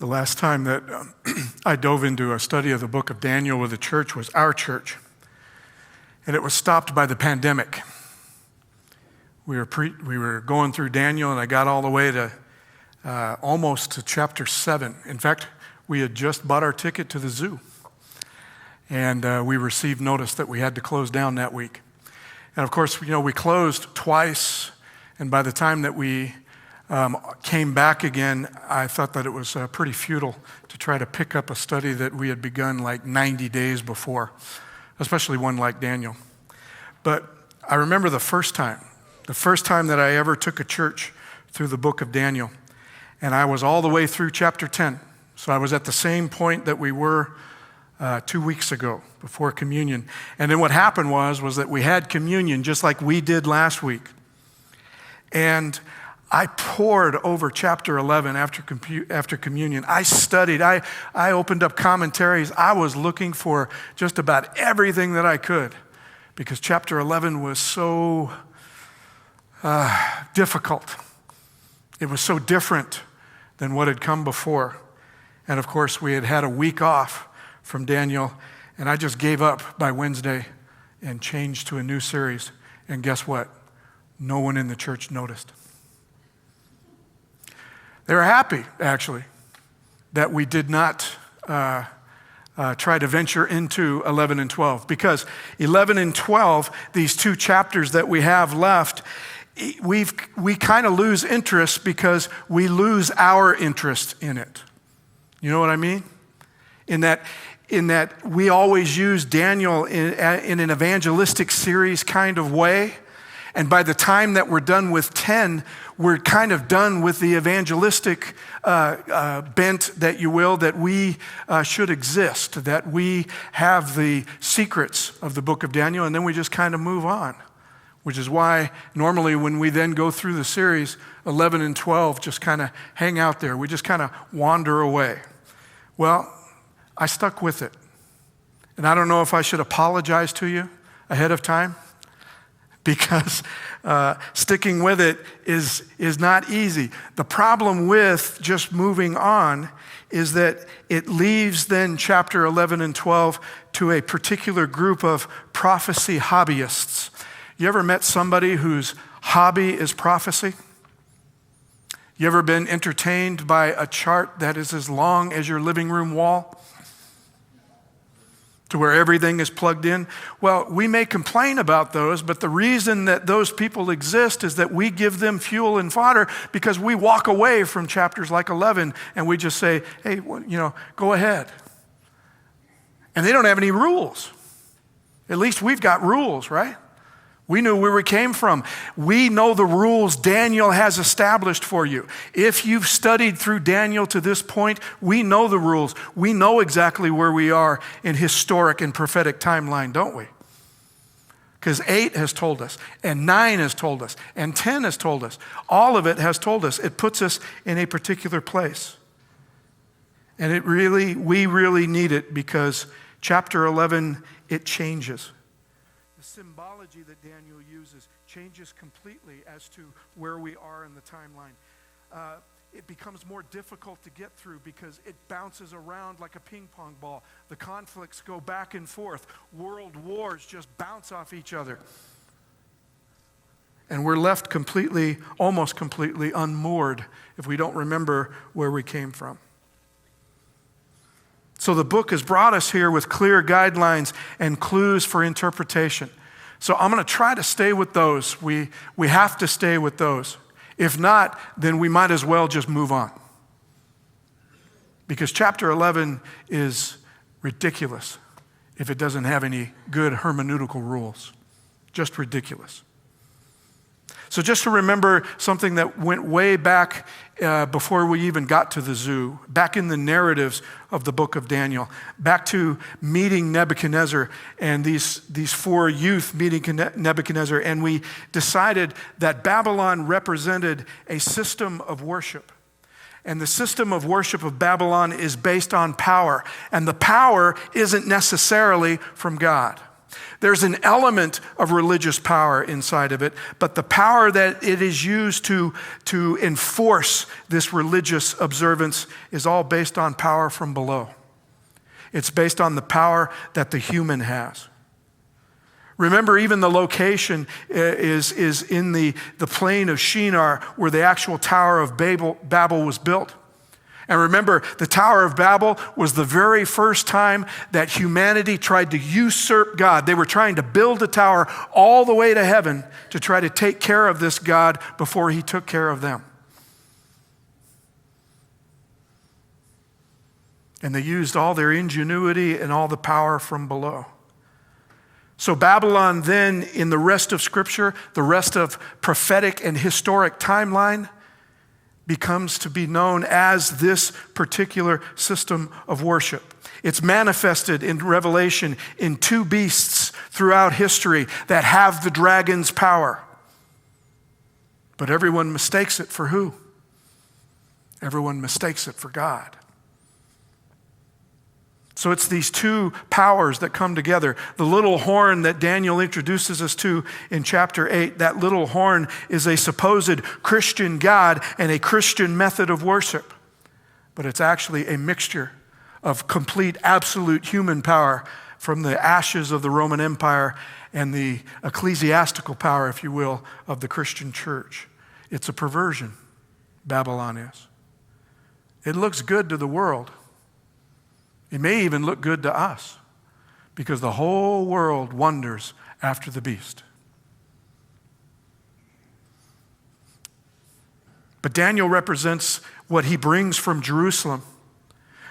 The last time that I dove into a study of the book of Daniel with the church was our church, and it was stopped by the pandemic. We were going through Daniel, and I got all the way to almost to chapter 7. In fact, we had just bought our ticket to the zoo, and we received notice that we had to close down that week. And of course, we closed twice, and by the time that we came back again, I thought that it was pretty futile to try to pick up a study that we had begun like 90 days before, especially one like Daniel. But I remember the first time that I ever took a church through the book of Daniel, and I was all the way through chapter 10. So I was at the same point that we were 2 weeks ago before communion. And then what happened was that we had communion just like we did last week. And I pored over chapter 11 after communion. I studied. I opened up commentaries. I was looking for just about everything that I could because chapter 11 was so difficult. It was so different than what had come before. And of course, we had had a week off from Daniel, and I just gave up by Wednesday and changed to a new series. And guess what? No one in the church noticed. They were happy, actually, that we did not try to venture into 11 and 12, because 11 and 12, these two chapters that we have left, we kind of lose interest because we lose our interest in it. You know what I mean? In that we always use Daniel in an evangelistic series kind of way. And by the time that we're done with 10, we're kind of done with the evangelistic bent, that you will, that we should exist, that we have the secrets of the book of Daniel, and then we just kind of move on, which is why normally when we then go through the series, 11 and 12 just kind of hang out there. We just kind of wander away. Well, I stuck with it. And I don't know if I should apologize to you ahead of time, because sticking with it is not easy. The problem with just moving on is that it leaves then chapter 11 and 12 to a particular group of prophecy hobbyists. You ever met somebody whose hobby is prophecy? You ever been entertained by a chart that is as long as your living room wall, to where everything is plugged in? Well, we may complain about those, but the reason that those people exist is that we give them fuel and fodder, because we walk away from chapters like 11 and we just say, hey, go ahead. And they don't have any rules. At least we've got rules, right? We knew where we came from. We know the rules Daniel has established for you. If you've studied through Daniel to this point, we know the rules. We know exactly where we are in historic and prophetic timeline, don't we? Because 8 has told us, and 9 has told us, and 10 has told us. All of it has told us. It puts us in a particular place. And we really need it, because chapter 11, it changes. The symbology that Daniel uses changes completely as to where we are in the timeline. It becomes more difficult to get through because it bounces around like a ping pong ball. The conflicts go back and forth. World wars just bounce off each other. And we're left almost completely unmoored if we don't remember where we came from. So the book has brought us here with clear guidelines and clues for interpretation. So I'm going to try to stay with those. We have to stay with those. If not, then we might as well just move on. Because chapter 11 is ridiculous if it doesn't have any good hermeneutical rules. Just ridiculous. So just to remember something that went way back before we even got to the zoo, back in the narratives of the book of Daniel, back to meeting Nebuchadnezzar and these 4 youth meeting Nebuchadnezzar, and we decided that Babylon represented a system of worship. And the system of worship of Babylon is based on power, and the power isn't necessarily from God. There's an element of religious power inside of it, but the power that it is used to enforce this religious observance is all based on power from below. It's based on the power that the human has. Remember, even the location is in the plain of Shinar, where the actual Tower of Babel was built. And remember, the Tower of Babel was the very first time that humanity tried to usurp God. They were trying to build a tower all the way to heaven to try to take care of this God before he took care of them. And they used all their ingenuity and all the power from below. So Babylon then, in the rest of Scripture, the rest of prophetic and historic timeline, becomes to be known as this particular system of worship. It's manifested in Revelation in two beasts throughout history that have the dragon's power. But everyone mistakes it for who? Everyone mistakes it for God. So it's these two powers that come together. The little horn that Daniel introduces us to in chapter 8, that little horn is a supposed Christian God and a Christian method of worship. But it's actually a mixture of complete, absolute human power from the ashes of the Roman Empire and the ecclesiastical power, if you will, of the Christian church. It's a perversion, Babylon is. It looks good to the world. It may even look good to us because the whole world wonders after the beast. But Daniel represents what he brings from Jerusalem,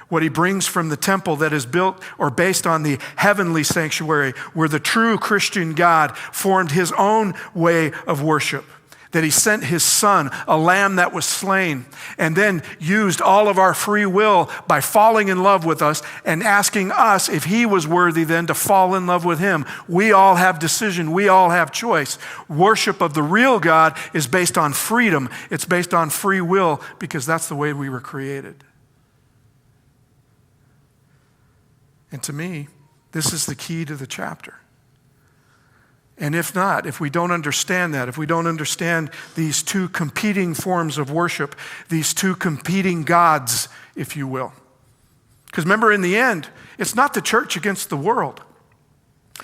what he brings from the temple that is built or based on the heavenly sanctuary where the true Christian God formed his own way of worship. That he sent his son, a lamb that was slain, and then used all of our free will by falling in love with us and asking us if he was worthy then to fall in love with him. We all have decision. We all have choice. Worship of the real God is based on freedom. It's based on free will because that's the way we were created. And to me, this is the key to the chapter. And if not, if we don't understand that, if we don't understand these two competing forms of worship, these two competing gods, if you will. Because remember, in the end, it's not the church against the world.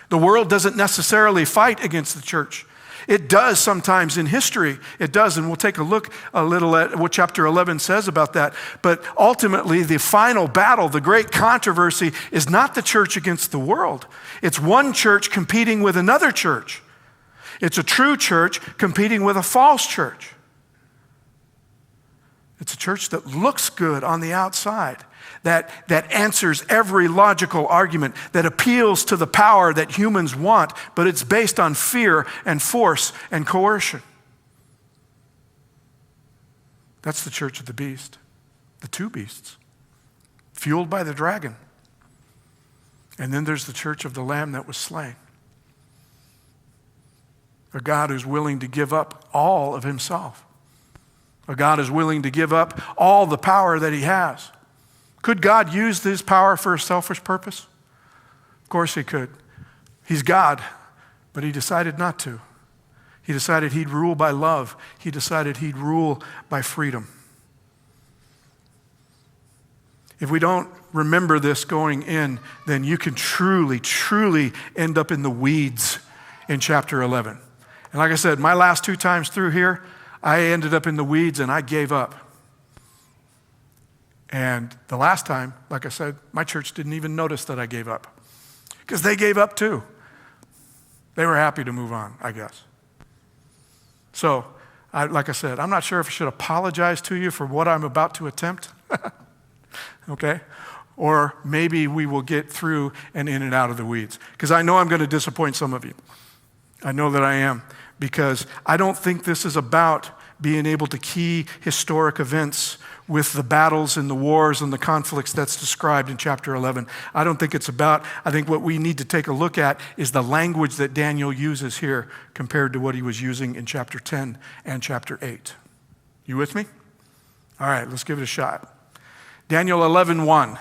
The world doesn't necessarily fight against the church. It does sometimes in history. It does, and we'll take a look a little at what chapter 11 says about that. But ultimately, the final battle, the great controversy, is not the church against the world. It's one church competing with another church. It's a true church competing with a false church. It's a church that looks good on the outside, that answers every logical argument, that appeals to the power that humans want, but it's based on fear and force and coercion. That's the church of the beast, the two beasts, fueled by the dragon. And then there's the church of the Lamb that was slain. A God who's willing to give up all of himself. A God who's willing to give up all the power that he has. Could God use this power for a selfish purpose? Of course he could. He's God, but he decided not to. He decided he'd rule by love. He decided he'd rule by freedom. If we don't remember this going in, then you can truly, truly end up in the weeds in chapter 11. And like I said, my last two times through here, I ended up in the weeds and I gave up. And the last time, like I said, my church didn't even notice that I gave up because they gave up too. They were happy to move on, I guess. So, like I said, I'm not sure if I should apologize to you for what I'm about to attempt. Okay? Or maybe we will get through and in and out of the weeds. Because I know I'm going to disappoint some of you. I know that I am. Because I don't think this is about being able to key historic events with the battles and the wars and the conflicts that's described in chapter 11. I don't think it's about, I think what we need to take a look at is the language that Daniel uses here compared to what he was using in chapter 10 and chapter 8. You with me? All right, let's give it a shot. Daniel 11:1.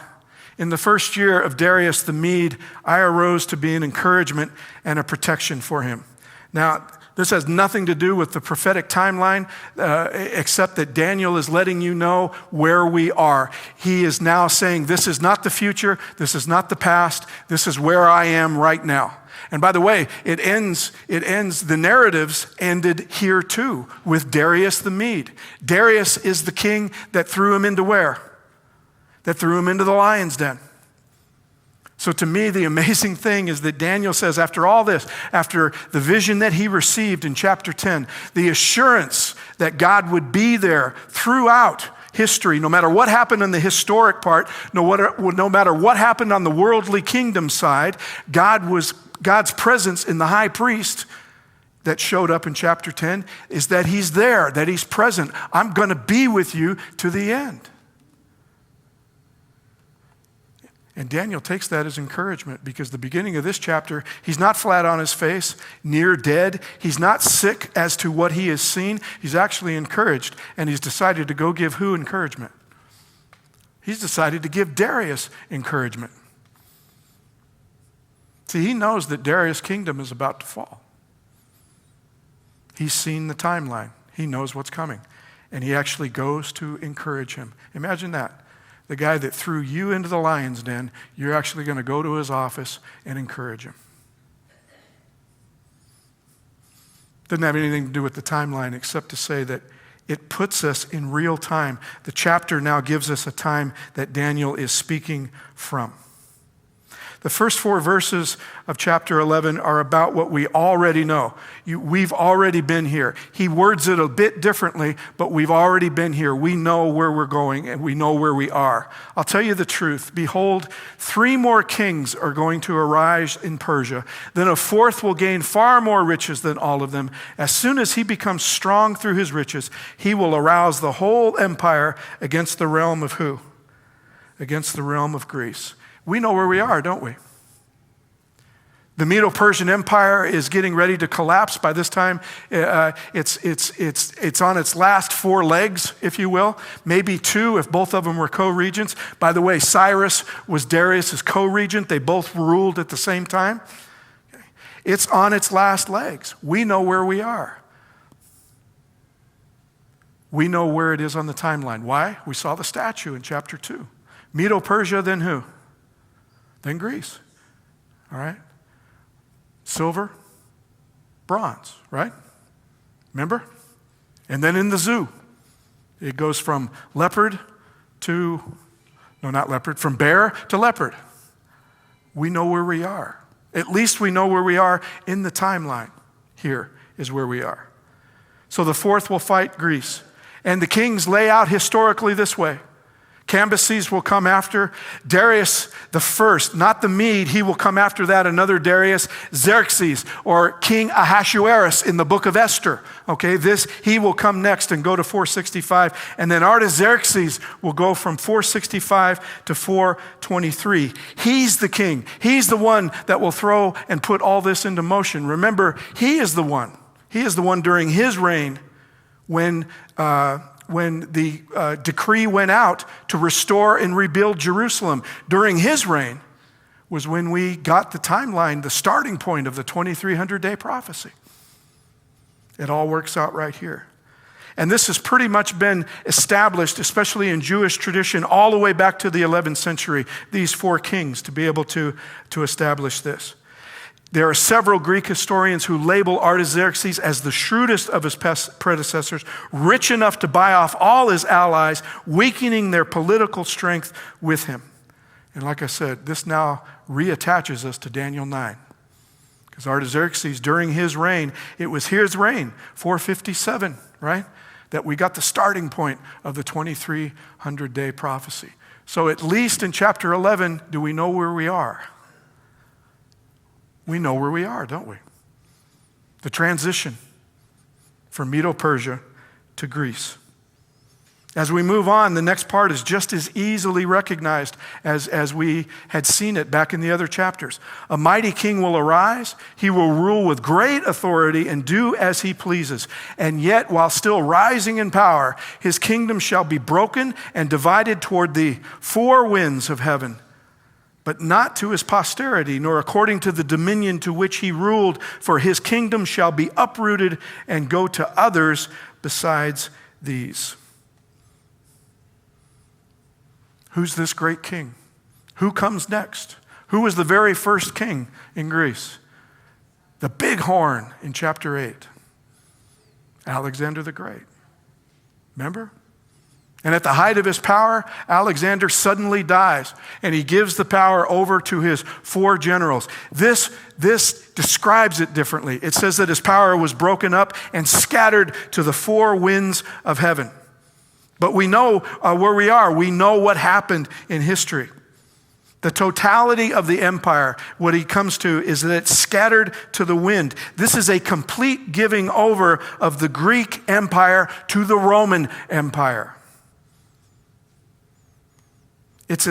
In the first year of Darius the Mede, I arose to be an encouragement and a protection for him. Now, this has nothing to do with the prophetic timeline, except that Daniel is letting you know where we are. He is now saying, this is not the future, this is not the past, this is where I am right now. And by the way, the narratives ended here too, with Darius the Mede. Darius is the king that threw him into where? That threw him into the lion's den. So to me, the amazing thing is that Daniel says, after all this, after the vision that he received in chapter 10, the assurance that God would be there throughout history, no matter what happened in the historic part, no matter what happened on the worldly kingdom side, God's presence in the high priest that showed up in chapter 10 is that he's there, that he's present. I'm going to be with you to the end. And Daniel takes that as encouragement, because the beginning of this chapter, he's not flat on his face, near dead. He's not sick as to what he has seen. He's actually encouraged, and he's decided to go give who encouragement? He's decided to give Darius encouragement. See, he knows that Darius' kingdom is about to fall. He's seen the timeline. He knows what's coming. And he actually goes to encourage him. Imagine that. The guy that threw you into the lion's den, you're actually going to go to his office and encourage him. Doesn't have anything to do with the timeline except to say that it puts us in real time. The chapter now gives us a time that Daniel is speaking from. The first 4 verses of chapter 11 are about what we already know. We've already been here. He words it a bit differently, but we've already been here. We know where we're going and we know where we are. I'll tell you the truth. Behold, 3 more kings are going to arise in Persia. Then a 4th will gain far more riches than all of them. As soon as he becomes strong through his riches, he will arouse the whole empire against the realm of who? Against the realm of Greece. We know where we are, don't we? The Medo-Persian Empire is getting ready to collapse. By this time, it's on its last 4 legs, if you will. Maybe 2 if both of them were co-regents. By the way, Cyrus was Darius' co-regent. They both ruled at the same time. It's on its last legs. We know where we are. We know where it is on the timeline. Why? We saw the statue in chapter 2. Medo-Persia, then who? Then Greece, all right? Silver, bronze, right? Remember? And then in the zoo, it goes from leopard to, no, not leopard, from bear to leopard. We know where we are. At least we know where we are in the timeline. Here is where we are. So the 4th will fight Greece. And the kings lay out historically this way. Cambyses will come after Darius the first, not the Mede. He will come after that, another Darius, Xerxes, or King Ahasuerus in the book of Esther. Okay, he will come next and go to 465. And then Artaxerxes will go from 465 to 423. He's the king. He's the one that will throw and put all this into motion. Remember, he is the one. He is the one during his reign when the decree went out to restore and rebuild Jerusalem. During his reign was when we got the timeline, the starting point of the 2300-day prophecy. It all works out right here. And this has pretty much been established, especially in Jewish tradition, all the way back to the 11th century, these 4 kings, to be able to establish this. There are several Greek historians who label Artaxerxes as the shrewdest of his predecessors, rich enough to buy off all his allies, weakening their political strength with him. And like I said, this now reattaches us to Daniel 9. Because Artaxerxes, during his reign, it was his reign, 457, right? That we got the starting point of the 2300-day prophecy. So at least in chapter 11, do we know where we are? We know where we are, don't we? The transition from Medo-Persia to Greece. As we move on, the next part is just as easily recognized as we had seen it back in the other chapters. A mighty king will arise. He will rule with great authority and do as he pleases. And yet, while still rising in power, his kingdom shall be broken and divided toward the 4 winds of heaven. but not to his posterity, nor according to the dominion to which he ruled, for his kingdom shall be uprooted and go to others besides these. Who's this great king? Who comes next? Who was the very first king in Greece? The big horn in chapter 8. Alexander the Great. Remember? And at the height of his power, Alexander suddenly dies, and he gives the power over to his 4 generals. This describes it differently. It says that his power was broken up and scattered to the 4 winds of heaven. But we know where we are. We know what happened in history. The totality of the empire, what he comes to, is that it's scattered to the wind. This is a complete giving over of the Greek Empire to the Roman Empire. It's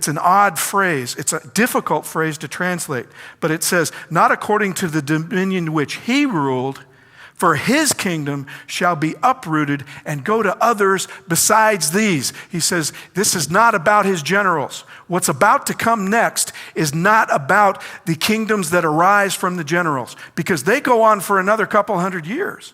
an odd phrase. It's a difficult phrase to translate. But it says, not according to the dominion which he ruled, for his kingdom shall be uprooted and go to others besides these. He says, this is not about his generals. What's about to come next is not about the kingdoms that arise from the generals, because they go on for another couple hundred years.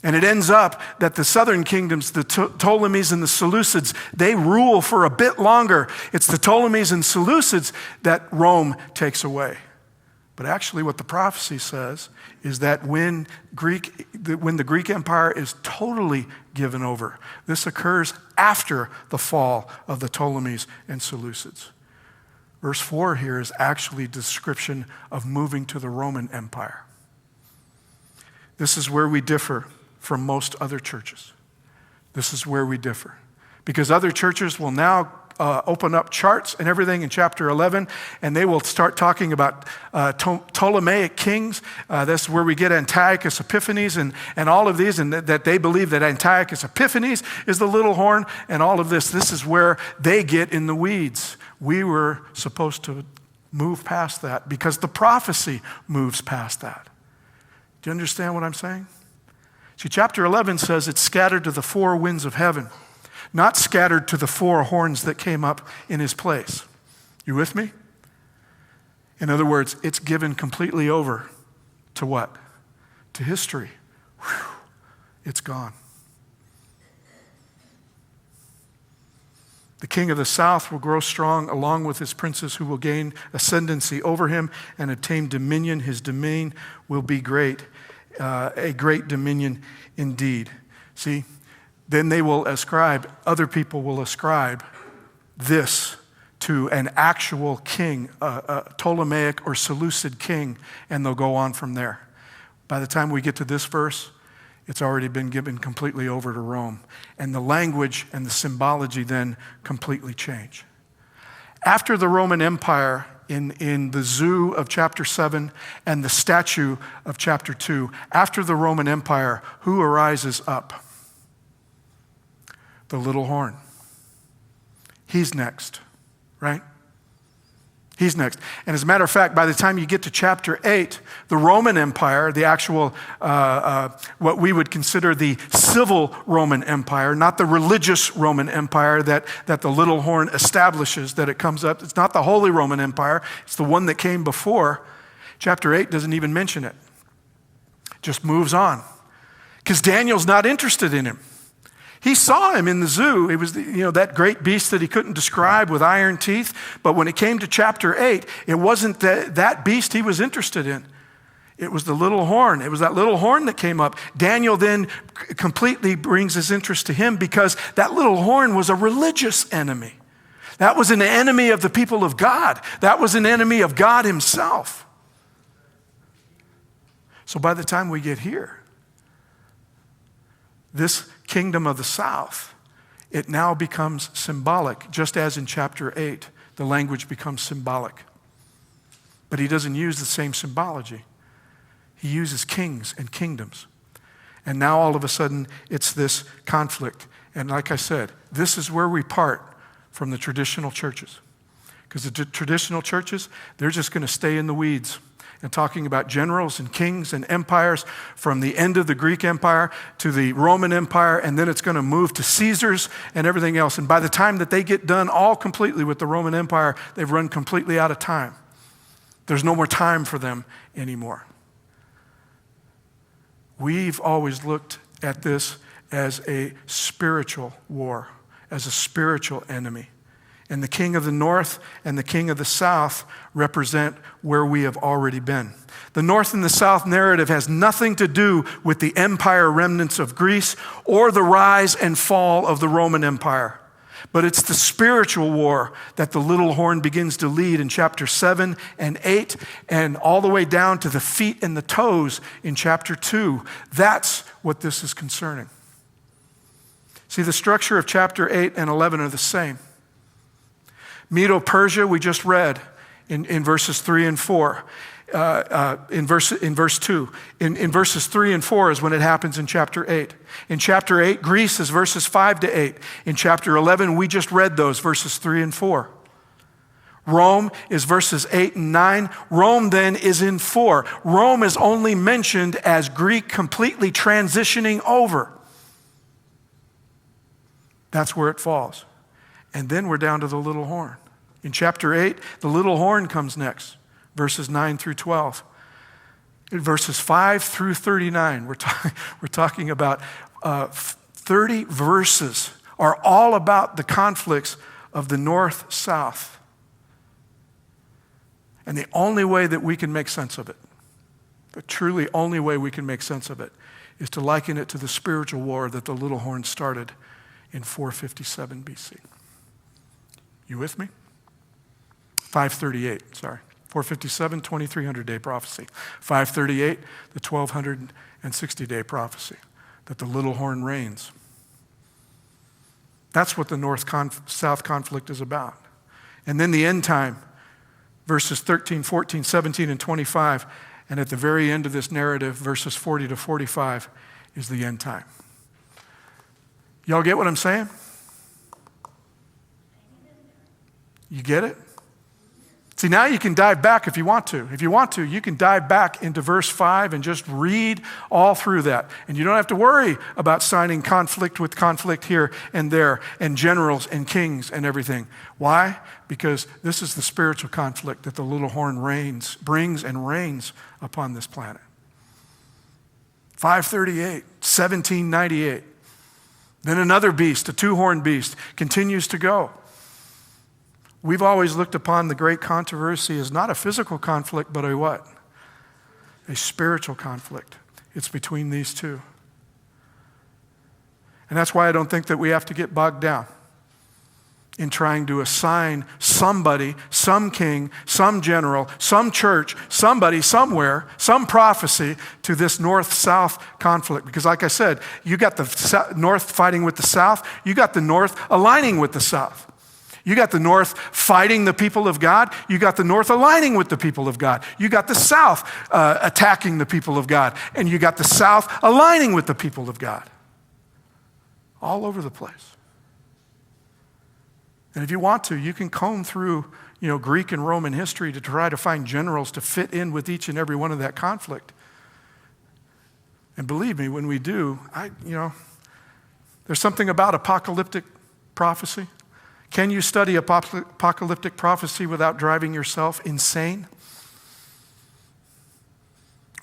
And it ends up that the southern kingdoms, the Ptolemies and the Seleucids, they rule for a bit longer. It's the Ptolemies and Seleucids that Rome takes away. But actually what the prophecy says is that when the Greek Empire is totally given over, this occurs after the fall of the Ptolemies and Seleucids. Verse 4 here is actually a description of moving to the Roman Empire. This is where we differ from most other churches. This is where we differ. Because other churches will now open up charts and everything in chapter 11, and they will start talking about Ptolemaic kings. That's where we get Antiochus Epiphanes and all of these, and that they believe that Antiochus Epiphanes is the little horn, and all of this. This is where they get in the weeds. We were supposed to move past that because the prophecy moves past that. Do you understand what I'm saying? See, chapter 11 says it's scattered to the 4 winds of heaven, not scattered to the 4 horns that came up in his place. You with me? In other words, it's given completely over to what? To history. Whew. It's gone. The king of the south will grow strong along with his princes who will gain ascendancy over him and obtain dominion. His domain will be great, a great dominion indeed. See? Then they will ascribe, other people will ascribe this to an actual king, a Ptolemaic or Seleucid king, and they'll go on from there. By the time we get to this verse, it's already been given completely over to Rome. And the language and the symbology then completely change. After the Roman Empire, in the zoo of chapter 7 and the statue of chapter 2, after the Roman Empire, who arises up? The little horn. He's next, right? He's next. And as a matter of fact, by the time you get to chapter 8, the Roman Empire, the actual, what we would consider the civil Roman Empire, not the religious Roman Empire that the little horn establishes, that it comes up. It's not the Holy Roman Empire. It's the one that came before. Chapter 8 doesn't even mention it. Just moves on. Because Daniel's not interested in him. He saw him in the zoo. It was that great beast that he couldn't describe with iron teeth. But when it came to chapter 8, it wasn't that beast he was interested in. It was the little horn. It was that little horn that came up. Daniel then completely brings his interest to him because that little horn was a religious enemy. That was an enemy of the people of God. That was an enemy of God himself. So by the time we get here, this kingdom of the south, it now becomes symbolic, just as in chapter 8, the language becomes symbolic. But he doesn't use the same symbology. He uses kings and kingdoms. And now all of a sudden, it's this conflict. And like I said, this is where we part from the traditional churches. Because the traditional churches, they're just going to stay in the weeds. and talking about generals and kings and empires from the end of the Greek Empire to the Roman Empire, and then it's going to move to Caesars and everything else. And by the time that they get done all completely with the Roman Empire, they've run completely out of time. There's no more time for them anymore. We've always looked at this as a spiritual war, as a spiritual enemy. And the king of the north and the king of the south represent where we have already been. The north and the south narrative has nothing to do with the empire remnants of Greece or the rise and fall of the Roman Empire. But it's the spiritual war that the little horn begins to lead in chapter 7 and 8 and all the way down to the feet and the toes in chapter 2. That's what this is concerning. See, the structure of chapter 8 and 11 are the same. Medo-Persia, we just read in verses 3 and 4. In verse 2. In verses 3 and 4 is when it happens in chapter 8. In chapter 8, Greece is verses 5 to 8. In chapter 11, we just read those, verses 3 and 4. Rome is verses 8 and 9. Rome then is in 4. Rome is only mentioned as Greek completely transitioning over. That's where it falls. And then we're down to the little horn. In chapter 8, the little horn comes next, verses 9 through 12. In verses 5 through 39, we're talking about 30 verses are all about the conflicts of the north-south. And the only way that we can make sense of it, the truly only way we can make sense of it, is to liken it to the spiritual war that the little horn started in 457 BC. You with me? 538, sorry. 457, 2300-day prophecy. 538, the 1260-day prophecy, that the little horn reigns. That's what the north-south conflict is about. And then the end time, verses 13, 14, 17, and 25, and at the very end of this narrative, verses 40 to 45, is the end time. Y'all get what I'm saying? You get it? See, now you can dive back if you want to. If you want to, you can dive back into verse 5 and just read all through that. And you don't have to worry about signing conflict with conflict here and there, and generals and kings and everything. Why? Because this is the spiritual conflict that the little horn brings and reigns upon this planet. 538, 1798. Then another beast, a two-horned beast, continues to go. We've always looked upon the great controversy as not a physical conflict, but a what? A spiritual conflict. It's between these two. And that's why I don't think that we have to get bogged down in trying to assign somebody, some king, some general, some church, somebody, somewhere, some prophecy to this north-south conflict. Because like I said, you got the north fighting with the south. You got the north aligning with the south. You got the north fighting the people of God. You got the north aligning with the people of God. You got the south attacking the people of God. And you got the south aligning with the people of God. All over the place. And if you want to, you can comb through, Greek and Roman history to try to find generals to fit in with each and every one of that conflict. And believe me, when we do, there's something about apocalyptic prophecy. Can you study apocalyptic prophecy without driving yourself insane?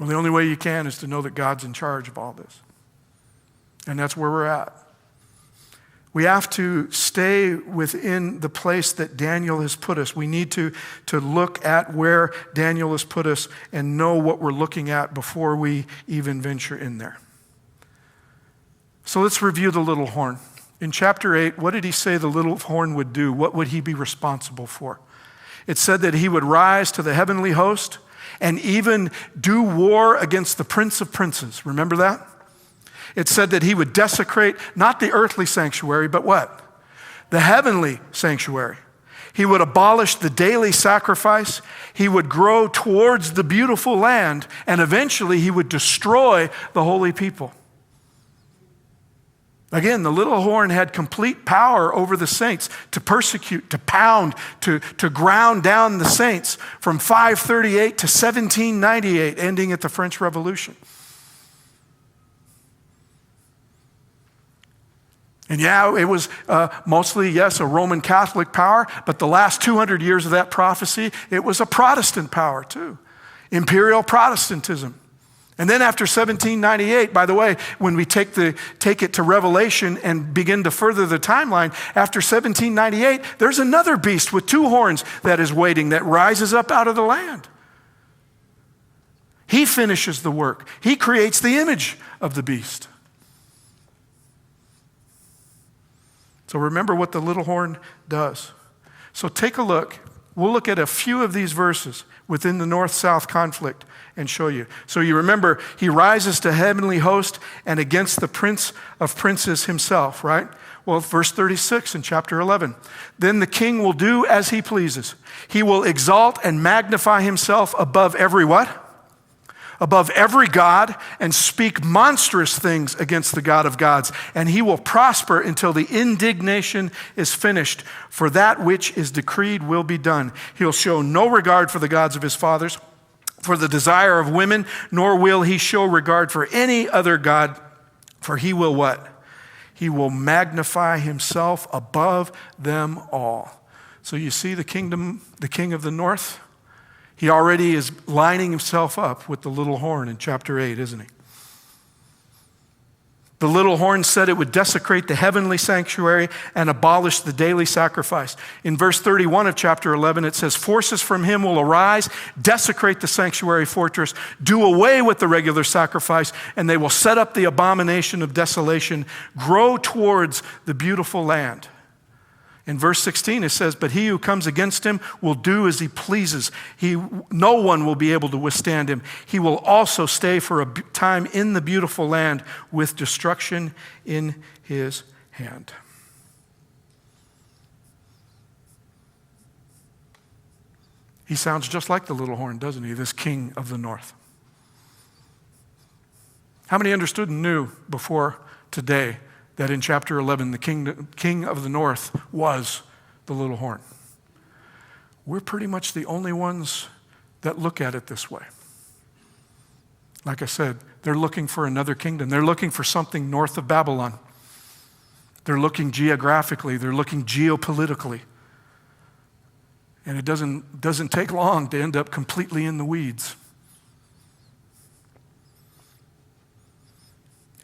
Well, the only way you can is to know that God's in charge of all this. And that's where we're at. We have to stay within the place that Daniel has put us. We need to look at where Daniel has put us and know what we're looking at before we even venture in there. So let's review the little horn. In chapter 8, what did he say the little horn would do? What would he be responsible for? It said that he would rise to the heavenly host and even do war against the prince of princes. Remember that? It said that he would desecrate not the earthly sanctuary, but what? The heavenly sanctuary. He would abolish the daily sacrifice. He would grow towards the beautiful land, and eventually he would destroy the holy people. Again, the little horn had complete power over the saints to persecute, to pound, to ground down the saints from 538 to 1798, ending at the French Revolution. And yeah, it was mostly, yes, a Roman Catholic power, but the last 200 years of that prophecy, it was a Protestant power too. Imperial Protestantism. And then after 1798, by the way, when we take it to Revelation and begin to further the timeline, after 1798, there's another beast with 2 horns that is waiting, that rises up out of the land. He finishes the work. He creates the image of the beast. So remember what the little horn does. So take a look. We'll look at a few of these verses within the north-south conflict and show you. So you remember, he rises to heavenly host and against the prince of princes himself, right? Well, verse 36 in chapter 11. Then the king will do as he pleases. He will exalt and magnify himself above every what? Above every god, and speak monstrous things against the God of gods. And he will prosper until the indignation is finished. For that which is decreed will be done. He'll show no regard for the gods of his fathers, for the desire of women, nor will he show regard for any other god. For he will what? He will magnify himself above them all. So you see the kingdom, the king of the north? He already is lining himself up with the little horn in chapter 8, isn't he? The little horn said it would desecrate the heavenly sanctuary and abolish the daily sacrifice. In verse 31 of chapter 11, it says, forces from him will arise, desecrate the sanctuary fortress, do away with the regular sacrifice, and they will set up the abomination of desolation, grow towards the beautiful land. In verse 16, it says, but he who comes against him will do as he pleases. No one will be able to withstand him. He will also stay for a time in the beautiful land with destruction in his hand. He sounds just like the little horn, doesn't he? This king of the north. How many understood and knew before today that in chapter 11, the king of the north was the little horn? We're pretty much the only ones that look at it this way. Like I said, they're looking for another kingdom. They're looking for something north of Babylon. They're looking geographically. They're looking geopolitically. And it doesn't take long to end up completely in the weeds.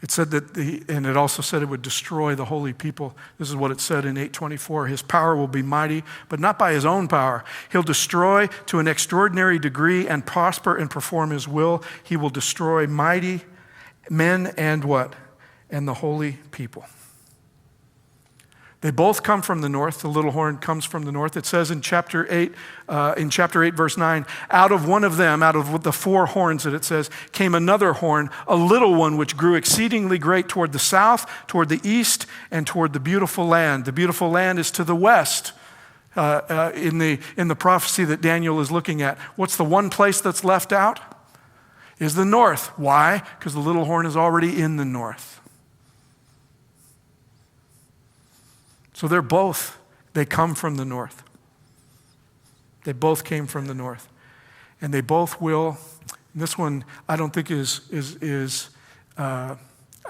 It said that and it also said it would destroy the holy people. This is what it said in 8:24. His power will be mighty, but not by his own power. He'll destroy to an extraordinary degree and prosper and perform his will. He will destroy mighty men and what? And the holy people. They both come from the north. The little horn comes from the north. It says in chapter 8, verse 9, out of one of them, out of the 4 horns that it says, came another horn, a little one which grew exceedingly great toward the south, toward the east, and toward the beautiful land. The beautiful land is to the west in the prophecy that Daniel is looking at. What's the one place that's left out? Is the north. Why? Because the little horn is already in the north. So they come from the north. They both came from the north. And they both will, this one I don't think I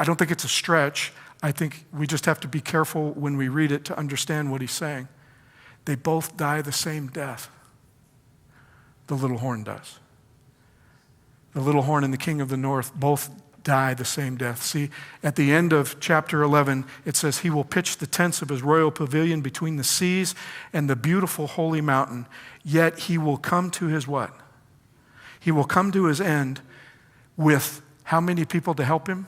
don't think it's a stretch. I think we just have to be careful when we read it to understand what he's saying. They both die the same death. The little horn does. The little horn and the king of the north both die the same death. See, at the end of chapter 11, it says, he will pitch the tents of his royal pavilion between the seas and the beautiful holy mountain. Yet he will come to his what? He will come to his end with how many people to help him?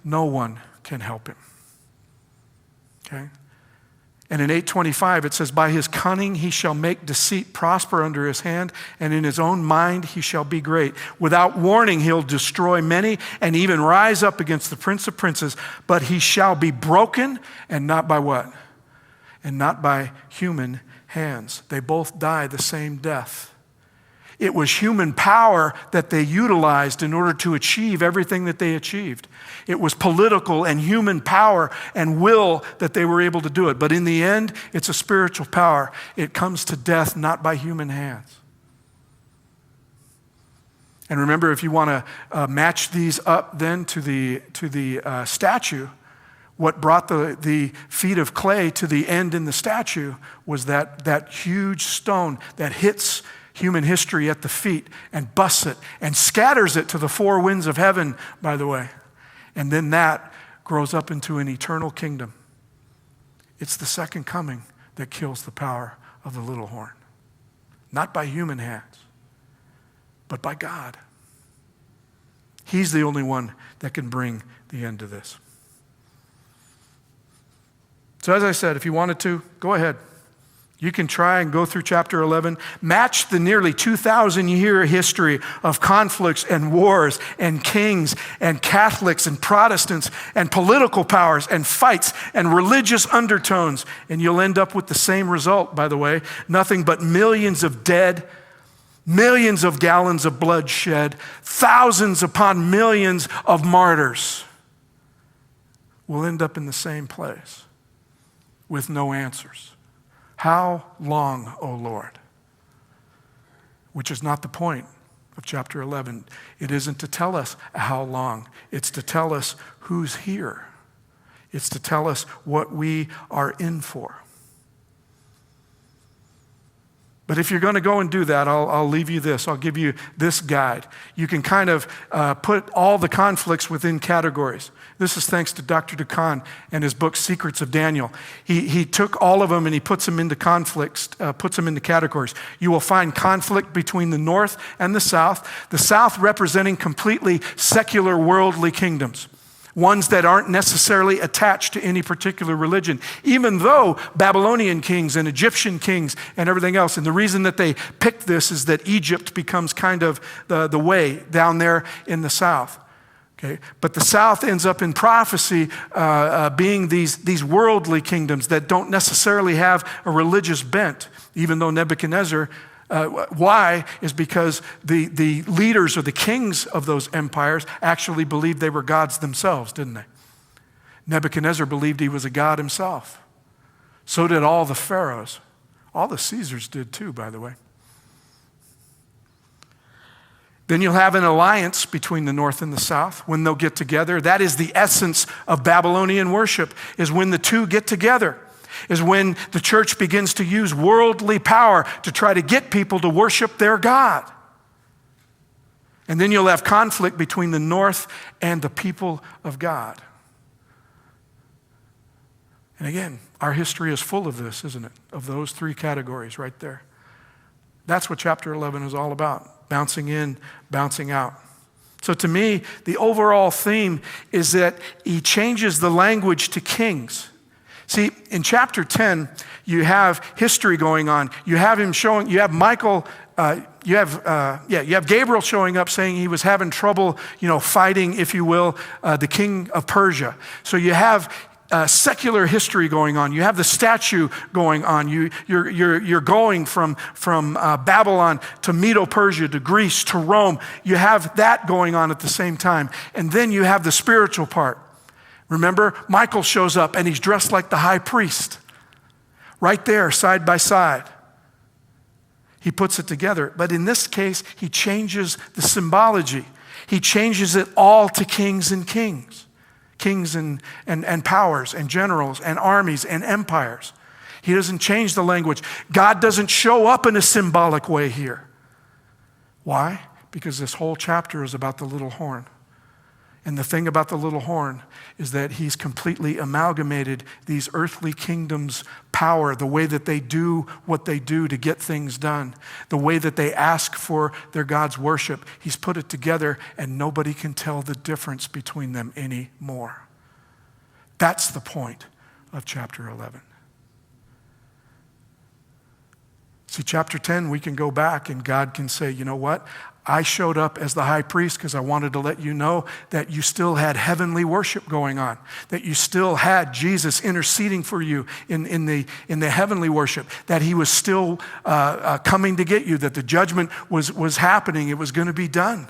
No one can help him. Okay? And in 8:25, it says, by his cunning he shall make deceit prosper under his hand, and in his own mind he shall be great. Without warning he'll destroy many, and even rise up against the prince of princes, but he shall be broken, and not by what? And not by human hands. They both die the same death. It was human power that they utilized in order to achieve everything that they achieved. It was political and human power and will that they were able to do it. But in the end, it's a spiritual power. It comes to death not by human hands. And remember, if you want to match these up then to the statue, what brought the feet of clay to the end in the statue was that huge stone that hits human history at the feet and busts it and scatters it to the four winds of heaven, by the way. And then that grows up into an eternal kingdom. It's the second coming that kills the power of the little horn. Not by human hands, but by God. He's the only one that can bring the end to this. So as I said, if you wanted to, go ahead. You can try and go through chapter 11. Match the nearly 2,000-year history of conflicts and wars and kings and Catholics and Protestants and political powers and fights and religious undertones. And you'll end up with the same result, by the way. Nothing but millions of dead, millions of gallons of blood shed, thousands upon millions of martyrs. We'll end up in the same place with no answers. How long, O Lord? Which is not the point of chapter 11. It isn't to tell us how long. It's to tell us who's here. It's to tell us what we are in for. But if you're going to go and do that, I'll leave you this. I'll give you this guide. You can kind of put all the conflicts within categories. This is thanks to Dr. Dukan and his book, Secrets of Daniel. He took all of them and he puts them into conflicts, puts them into categories. You will find conflict between the north and the south representing completely secular worldly kingdoms. Ones that aren't necessarily attached to any particular religion, even though Babylonian kings and Egyptian kings and everything else. And the reason that they picked this is that Egypt becomes kind of the way down there in the south. Okay? But the south ends up in prophecy being these worldly kingdoms that don't necessarily have a religious bent, even though Nebuchadnezzar. Why? Is because the leaders or the kings of those empires actually believed they were gods themselves, didn't they? Nebuchadnezzar believed he was a god himself. So did all the pharaohs. All the Caesars did too, by the way. Then you'll have an alliance between the north and the south when they'll get together. That is the essence of Babylonian worship, is when the two get together. Is when the church begins to use worldly power to try to get people to worship their God. And then you'll have conflict between the north and the people of God. And again, our history is full of this, isn't it? Of those three categories right there. That's what chapter 11 is all about. Bouncing in, bouncing out. So to me, the overall theme is that he changes the language to kings. See, in chapter 10, you have history going on. You have him showing, you have Michael, you have Gabriel showing up saying he was having trouble, fighting, if you will, the king of Persia. So you have secular history going on. You have the statue going on. You're going from Babylon to Medo-Persia to Greece to Rome. You have that going on at the same time. And then you have the spiritual part. Remember, Michael shows up and he's dressed like the high priest. Right there, side by side. He puts it together. But in this case, he changes the symbology. He changes it all to kings and kings. Kings and powers and generals and armies and empires. He doesn't change the language. God doesn't show up in a symbolic way here. Why? Because this whole chapter is about the little horn. And the thing about the little horn is that he's completely amalgamated these earthly kingdoms' power, the way that they do what they do to get things done, the way that they ask for their God's worship. He's put it together and nobody can tell the difference between them anymore. That's the point of chapter 11. See, chapter 10, we can go back and God can say, you know what? I showed up as the high priest because I wanted to let you know that you still had heavenly worship going on, that you still had Jesus interceding for you in the heavenly worship, that he was still coming to get you, that the judgment was happening, it was going to be done.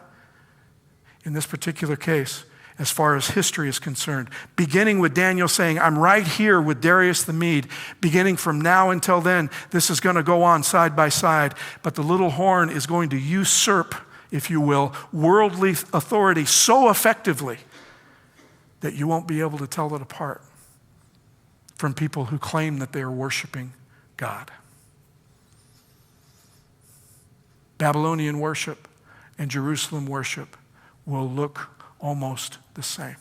In this particular case, as far as history is concerned, beginning with Daniel saying, I'm right here with Darius the Mede, beginning from now until then, this is going to go on side by side, but the little horn is going to usurp, if you will, worldly authority so effectively that you won't be able to tell it apart from people who claim that they are worshiping God. Babylonian worship and Jerusalem worship will look almost the same.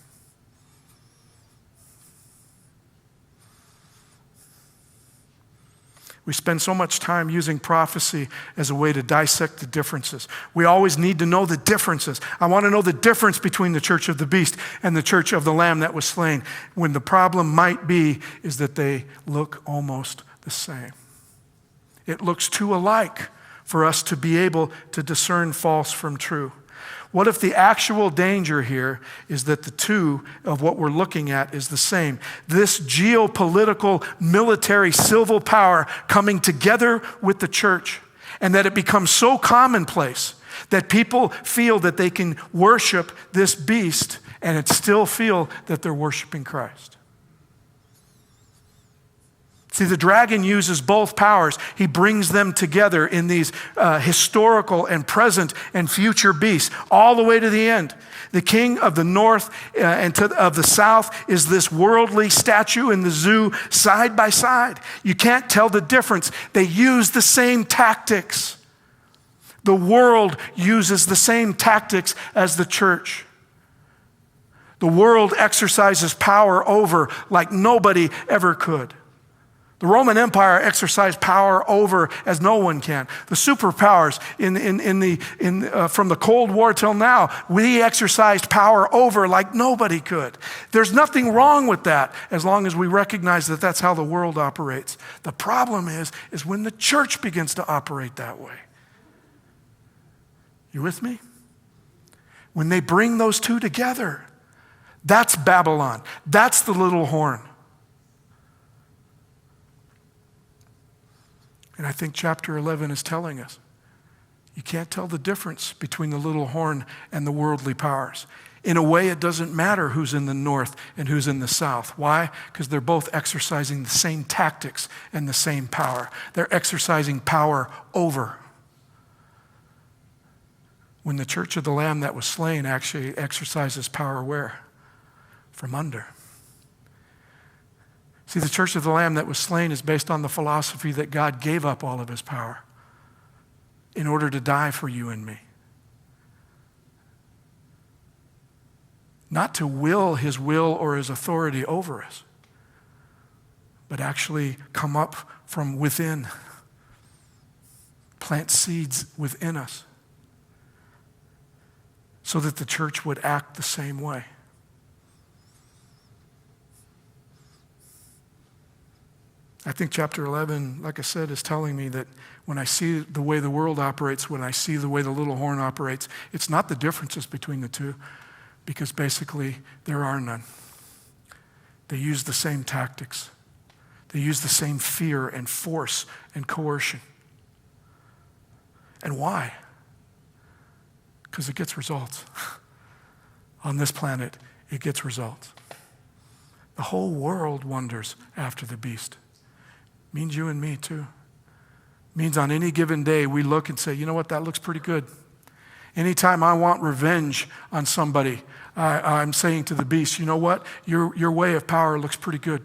We spend so much time using prophecy as a way to dissect the differences. We always need to know the differences. I want to know the difference between the church of the beast and the church of the Lamb that was slain, when the problem might be is that they look almost the same. It looks too alike for us to be able to discern false from true. What if the actual danger here is that the two of what we're looking at is the same? This geopolitical, military, civil power coming together with the church, and that it becomes so commonplace that people feel that they can worship this beast and still feel that they're worshiping Christ. See, the dragon uses both powers. He brings them together in these historical and present and future beasts, all the way to the end. The king of the north and of the south is this worldly statue in the zoo side by side. You can't tell the difference. They use the same tactics. The world uses the same tactics as the church. The world exercises power over like nobody ever could. The Roman Empire exercised power over as no one can. The superpowers from the Cold War till now, we exercised power over like nobody could. There's nothing wrong with that as long as we recognize that that's how the world operates. The problem is when the church begins to operate that way. You with me? When they bring those two together, that's Babylon. That's the little horn. And I think chapter 11 is telling us, you can't tell the difference between the little horn and the worldly powers. In a way, it doesn't matter who's in the north and who's in the south. Why? Because they're both exercising the same tactics and the same power. They're exercising power over. When the church of the Lamb that was slain actually exercises power where? From under. See, the church of the Lamb that was slain is based on the philosophy that God gave up all of his power in order to die for you and me. Not to will his will or his authority over us, but actually come up from within, plant seeds within us, so that the church would act the same way. I think chapter 11, like I said, is telling me that when I see the way the world operates, when I see the way the little horn operates, it's not the differences between the two, because basically there are none. They use the same tactics. They use the same fear and force and coercion. And why? Because it gets results. On this planet, it gets results. The whole world wonders after the beast. Means you and me too. Means on any given day we look and say, you know what, that looks pretty good. Anytime I want revenge on somebody, I'm saying to the beast, you know what, your way of power looks pretty good.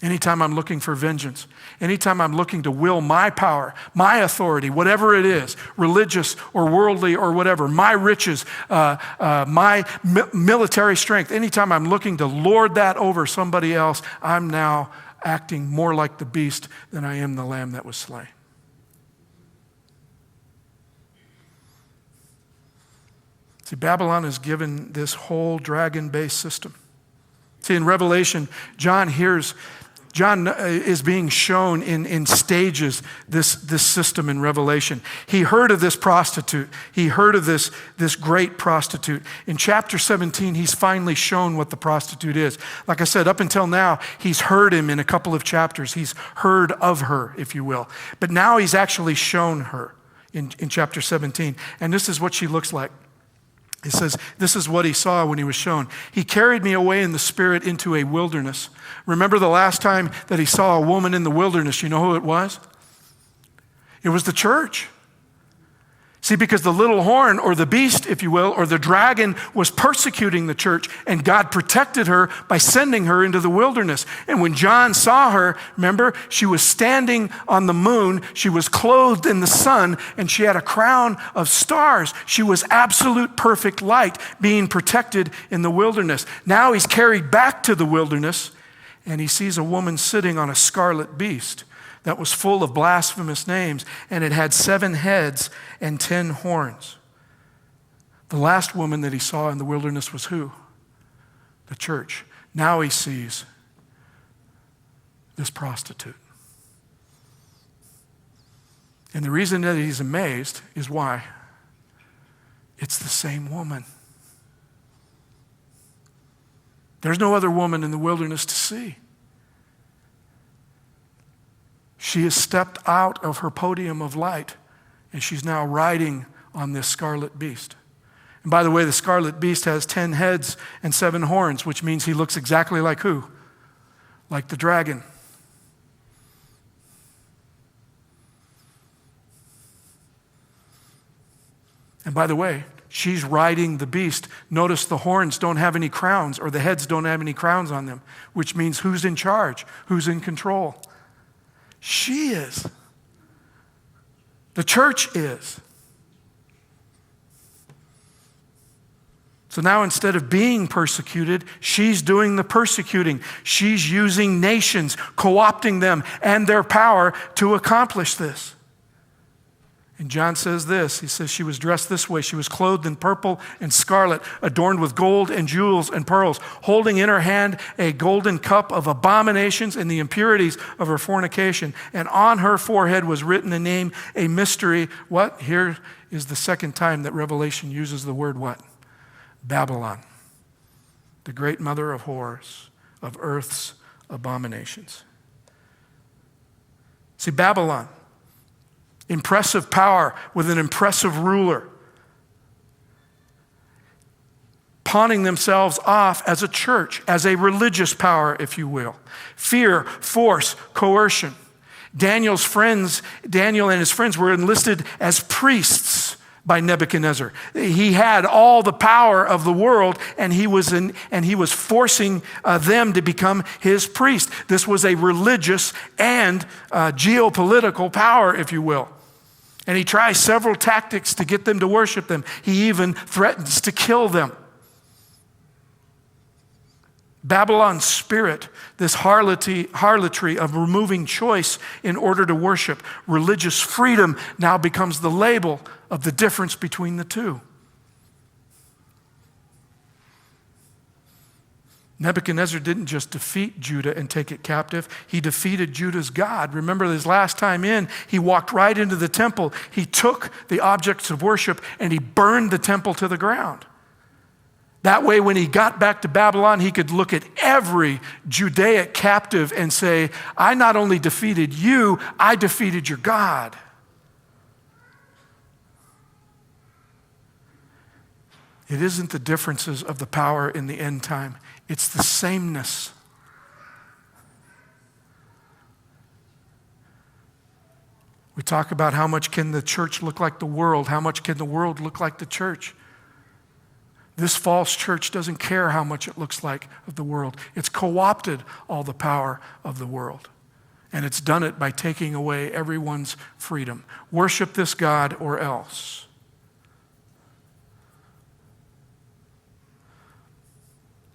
Anytime I'm looking for vengeance, anytime I'm looking to will my power, my authority, whatever it is, religious or worldly or whatever, my riches, my military strength, anytime I'm looking to lord that over somebody else, I'm now acting more like the beast than I am the Lamb that was slain. See, Babylon is given this whole dragon-based system. See, in Revelation, John hears John is being shown in stages this system in Revelation. He heard of this prostitute. He heard of this great prostitute. In chapter 17, he's finally shown what the prostitute is. Like I said, up until now, he's heard him in a couple of chapters. He's heard of her, if you will. But now he's actually shown her in chapter 17. And this is what she looks like. It says, this is what he saw when he was shown. He carried me away in the spirit into a wilderness. Remember the last time that he saw a woman in the wilderness, you know who it was? It was the church. See, because the little horn, or the beast, if you will, or the dragon was persecuting the church, and God protected her by sending her into the wilderness. And when John saw her, remember, she was standing on the moon, she was clothed in the sun, and she had a crown of stars. She was absolute perfect light, being protected in the wilderness. Now he's carried back to the wilderness, and he sees a woman sitting on a scarlet beast that was full of blasphemous names, and it had 7 heads and 10 horns. The last woman that he saw in the wilderness was who? The church. Now he sees this prostitute. And the reason that he's amazed is why? It's the same woman. There's no other woman in the wilderness to see. She has stepped out of her podium of light, and she's now riding on this scarlet beast. And by the way, the scarlet beast has 10 heads and 7 horns, which means he looks exactly like who? Like the dragon. And by the way, she's riding the beast. Notice the horns don't have any crowns, or the heads don't have any crowns on them, which means who's in charge? Who's in control? She is. The church is. So now instead of being persecuted, she's doing the persecuting. She's using nations, co-opting them and their power to accomplish this. And John says this, he says she was dressed this way. She was clothed in purple and scarlet, adorned with gold and jewels and pearls, holding in her hand a golden cup of abominations and the impurities of her fornication. And on her forehead was written a name, a mystery. What? Here is the second time that Revelation uses the word what? Babylon, the great mother of horrors, of earth's abominations. See, Babylon, impressive power with an impressive ruler, pawning themselves off as a church, as a religious power, if you will. Fear, force, coercion. Daniel and his friends were enlisted as priests by Nebuchadnezzar. He had all the power of the world, and he was forcing them to become his priest. This was a religious and geopolitical power, if you will. And he tries several tactics to get them to worship them. He even threatens to kill them. Babylon's spirit, this harlotry of removing choice in order to worship, religious freedom now becomes the label of the difference between the two. Nebuchadnezzar didn't just defeat Judah and take it captive. He defeated Judah's God. Remember his last time in, he walked right into the temple. He took the objects of worship and he burned the temple to the ground. That way, when he got back to Babylon, he could look at every Judaic captive and say, I not only defeated you, I defeated your God. It isn't the differences of the power in the end time. It's the sameness. We talk about how much can the church look like the world? How much can the world look like the church? This false church doesn't care how much it looks like of the world. It's co-opted all the power of the world. And it's done it by taking away everyone's freedom. Worship this God or else.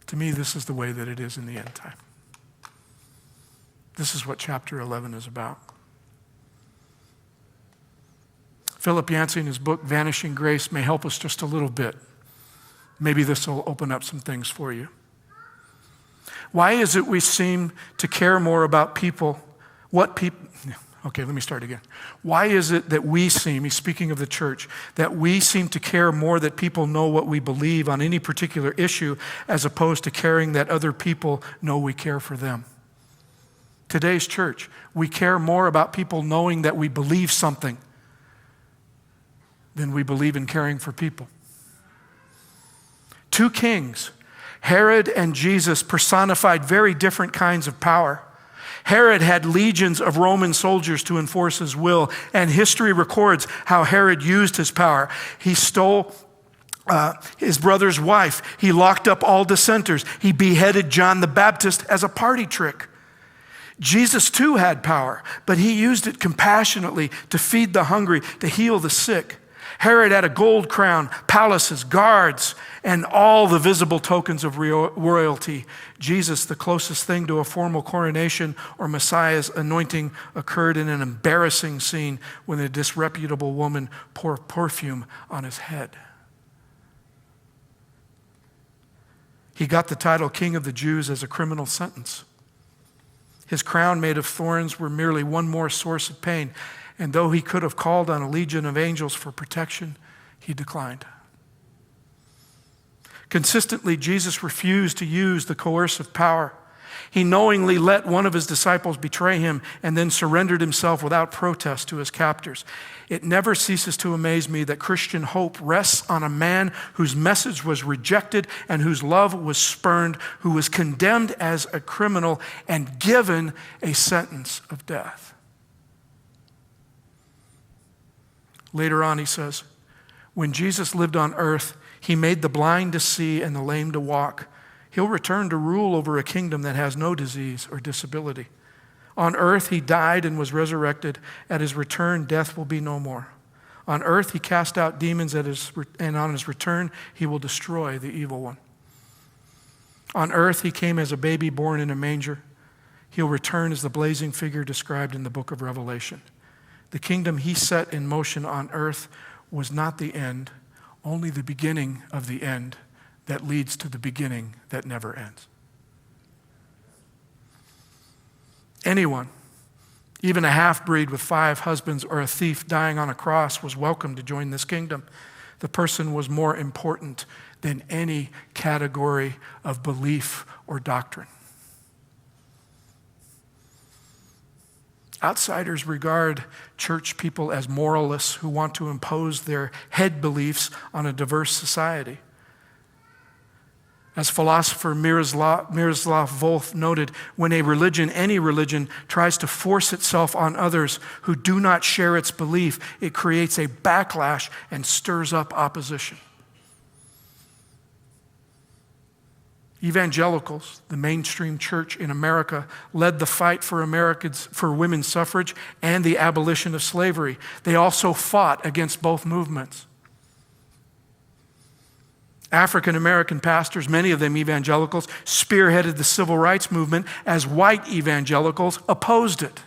To me, this is the way that it is in the end time. This is what chapter 11 is about. Philip Yancey, in his book, Vanishing Grace, may help us just a little bit. Maybe this will open up some things for you. Why is it we seem to care more about people, okay, let me start again. Why is it that he's speaking of the church, that we seem to care more that people know what we believe on any particular issue as opposed to caring that other people know we care for them? Today's church, we care more about people knowing that we believe something than we believe in caring for people. Two kings, Herod and Jesus, personified very different kinds of power. Herod had legions of Roman soldiers to enforce his will, and history records how Herod used his power. He stole his brother's wife. He locked up all dissenters. He beheaded John the Baptist as a party trick. Jesus too had power, but he used it compassionately to feed the hungry, to heal the sick. Herod had a gold crown, palaces, guards, and all the visible tokens of royalty. Jesus, the closest thing to a formal coronation or Messiah's anointing, occurred in an embarrassing scene when a disreputable woman poured perfume on his head. He got the title King of the Jews as a criminal sentence. His crown made of thorns were merely one more source of pain. And though he could have called on a legion of angels for protection, he declined. Consistently, Jesus refused to use the coercive power. He knowingly let one of his disciples betray him and then surrendered himself without protest to his captors. It never ceases to amaze me that Christian hope rests on a man whose message was rejected and whose love was spurned, who was condemned as a criminal and given a sentence of death. Later on, he says, when Jesus lived on earth, he made the blind to see and the lame to walk. He'll return to rule over a kingdom that has no disease or disability. On earth, he died and was resurrected. At his return, death will be no more. On earth, he cast out demons, and on his return, he will destroy the evil one. On earth, he came as a baby born in a manger. He'll return as the blazing figure described in the book of Revelation. The kingdom he set in motion on earth was not the end, only the beginning of the end that leads to the beginning that never ends. Anyone, even a half-breed with 5 husbands or a thief dying on a cross, was welcome to join this kingdom. The person was more important than any category of belief or doctrine. Outsiders regard church people as moralists who want to impose their head beliefs on a diverse society. As philosopher Miroslav Volf noted, when a religion, any religion, tries to force itself on others who do not share its belief, it creates a backlash and stirs up opposition. Evangelicals, the mainstream church in America, led the fight for women's suffrage and the abolition of slavery. They also fought against both movements. African American pastors, many of them evangelicals, spearheaded the civil rights movement as white evangelicals opposed it.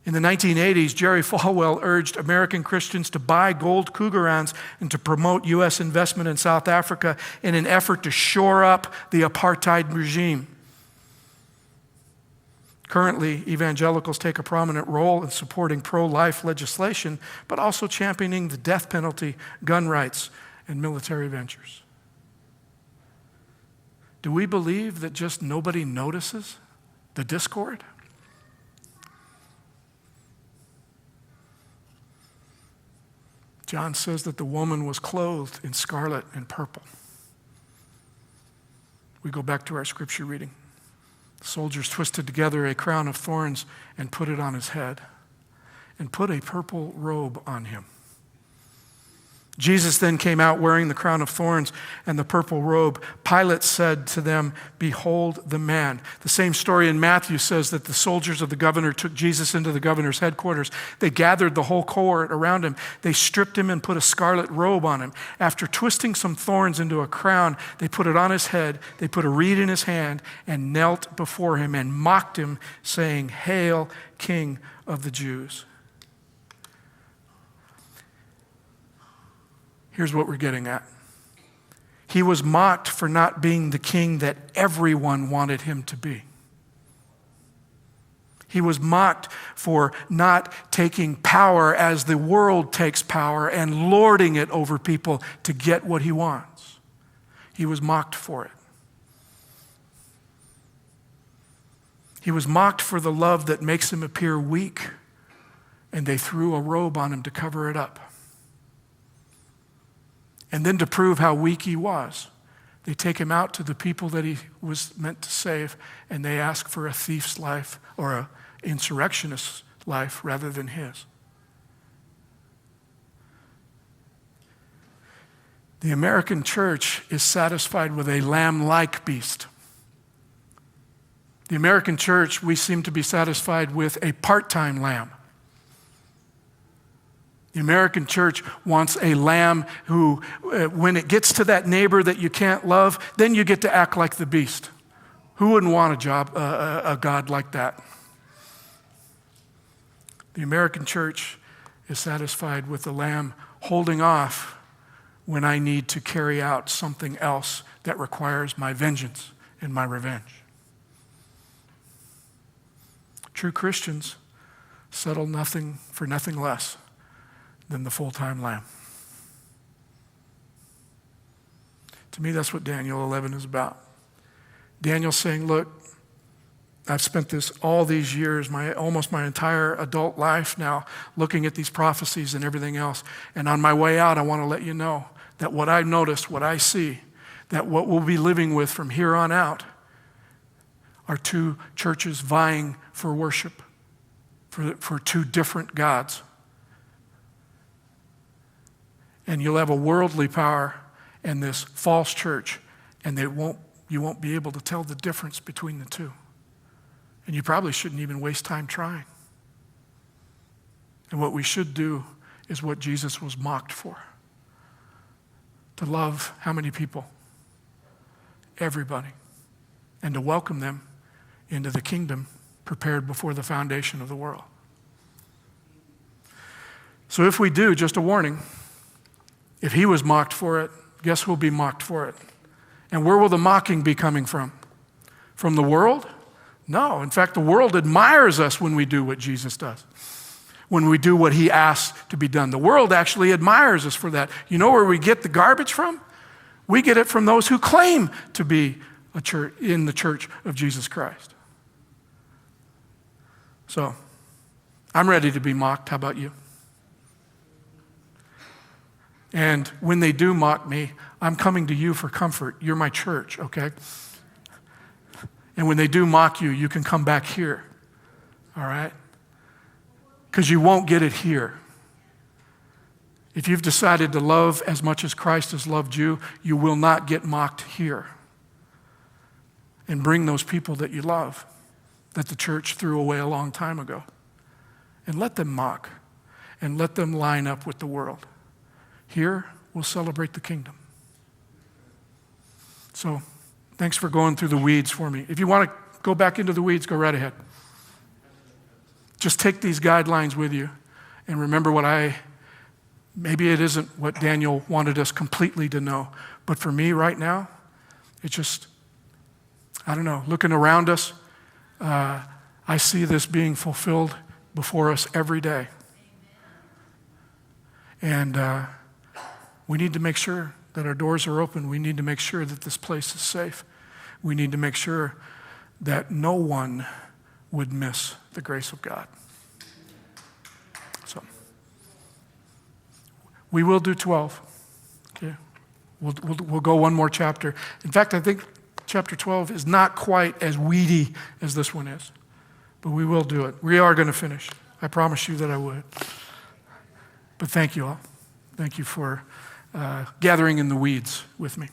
In the 1980s, Jerry Falwell urged American Christians to buy gold Krugerrands and to promote U.S. investment in South Africa in an effort to shore up the apartheid regime. Currently, evangelicals take a prominent role in supporting pro-life legislation, but also championing the death penalty, gun rights, and military ventures. Do we believe that just nobody notices the discord? John says that the woman was clothed in scarlet and purple. We go back to our scripture reading. The soldiers twisted together a crown of thorns and put it on his head and put a purple robe on him. Jesus then came out wearing the crown of thorns and the purple robe. Pilate said to them, "Behold the man." The same story in Matthew says that the soldiers of the governor took Jesus into the governor's headquarters. They gathered the whole cohort around him. They stripped him and put a scarlet robe on him. After twisting some thorns into a crown, they put it on his head. They put a reed in his hand and knelt before him and mocked him, saying, "Hail, King of the Jews." Here's what we're getting at. He was mocked for not being the king that everyone wanted him to be. He was mocked for not taking power as the world takes power and lording it over people to get what he wants. He was mocked for it. He was mocked for the love that makes him appear weak, and they threw a robe on him to cover it up. And then to prove how weak he was, they take him out to the people that he was meant to save, and they ask for a thief's life or an insurrectionist's life rather than his. The American church is satisfied with a lamb-like beast. The American church, we seem to be satisfied with a part-time lamb. The American church wants a lamb who, when it gets to that neighbor that you can't love, then you get to act like the beast. Who wouldn't want a God like that? The American church is satisfied with the lamb holding off when I need to carry out something else that requires my vengeance and my revenge. True Christians settle nothing for nothing less than the full-time lamb. To me, that's what Daniel 11 is about. Daniel's saying, look, I've spent all these years, almost my entire adult life now, looking at these prophecies and everything else. And on my way out, I want to let you know that what I've noticed, what I see, that what we'll be living with from here on out are two churches vying for worship, for two different gods. And you'll have a worldly power and this false church, and you won't be able to tell the difference between the two. And you probably shouldn't even waste time trying. And what we should do is what Jesus was mocked for. To love how many people? Everybody. And to welcome them into the kingdom prepared before the foundation of the world. So if we do, just a warning, if he was mocked for it, guess who'll be mocked for it? And where will the mocking be coming from? From the world? No. In fact, the world admires us when we do what Jesus does, when we do what he asks to be done. The world actually admires us for that. You know where we get the garbage from? We get it from those who claim to be a church, in the church of Jesus Christ. So, I'm ready to be mocked. How about you? And when they do mock me, I'm coming to you for comfort. You're my church, okay? And when they do mock you, you can come back here, all right? Because you won't get it here. If you've decided to love as much as Christ has loved you, you will not get mocked here. And bring those people that you love, that the church threw away a long time ago. And let them mock, and let them line up with the world. Here, we'll celebrate the kingdom. So, thanks for going through the weeds for me. If you want to go back into the weeds, go right ahead. Just take these guidelines with you and remember maybe it isn't what Daniel wanted us completely to know, but for me right now, it's just, I don't know, looking around us, I see this being fulfilled before us every day. And we need to make sure that our doors are open. We need to make sure that this place is safe. We need to make sure that no one would miss the grace of God. So, we will do 12. Okay, we'll go one more chapter. In fact, I think chapter 12 is not quite as weedy as this one is, but we will do it. We are going to finish. I promise you that I would. But thank you all. Thank you for gathering in the weeds with me.